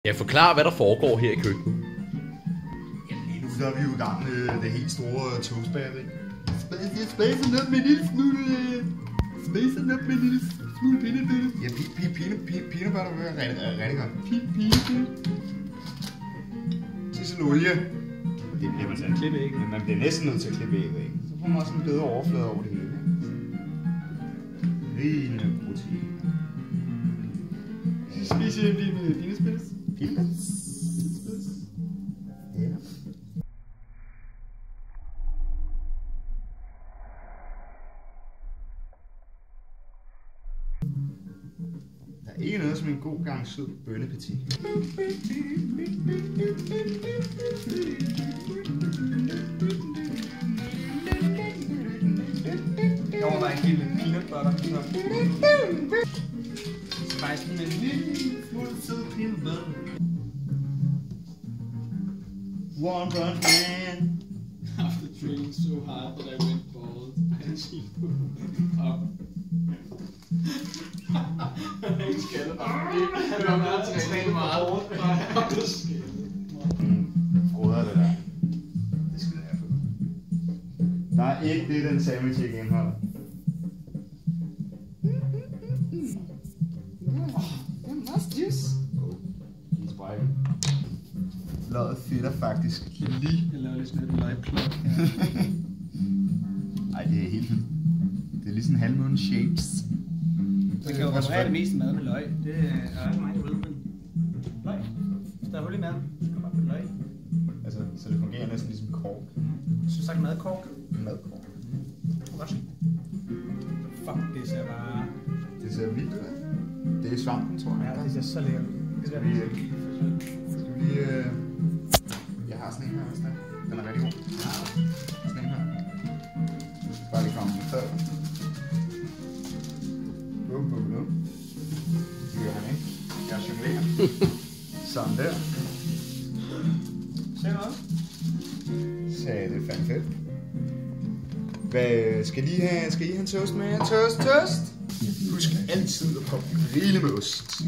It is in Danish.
Jeg forklarer, hvad der foregår her i køkkenet. Jamen lige nu så er vi jo i gang med det helt store toastbageri. Spæsen op med en lille smule... Spæsen op med en lille smule peanut butter. Ja, peanut butter vil være rigtig godt. Til sådan olie. Det bliver man sådan klippe æg. Men man bliver næsten nødt til at klippe æg, ikke? Så får man også en bedre overflade over det hele. Rine protein. Spiser jeg lige med peanutspils? Peanutspils? Ja. Der er ikke noget som en god gang sød bønnepetit. Jeg overvejer en lille peanut butter. Spice med en lille smule sød peanut butter. One Punch Man. After training so hard that I went bald and she up. Jeg ikke skaldet bare fordi jeg var med at træne meget. Froder det der. Det skal jeg få. Der er ikke det, den sandwich ikke indeholder. Nice juice. He's white. Løget fedter faktisk lige. Jeg laver lige sådan et løgplok. Ej, det er helt vildt. Det er lige sådan halvmåne shapes. Man kan jo reparere det meste mad med løg. Det er ikke mig, der ved, men løg. Hvis der er hul i maden, så kan man bare putte løg. Altså, så det fungerer næsten ligesom kork. Så sagt madkork. Madkork. Godt. Fuck, det ser bare... Det ser vildt ud. Det er svampen, tror jeg. Ja, det ser så lækkert ud. Skal vi lige... Jeg har sådan en her også der. Den er rigtig god. Sådan en her. Bare lige komme før. Bum. Det gør han ikke. Jeg jonglerer. Sådan der. Ser du også? Så det er fandme fedt. Hvad skal I have en toast med? Toast! Husk altid at poppe grille med ost.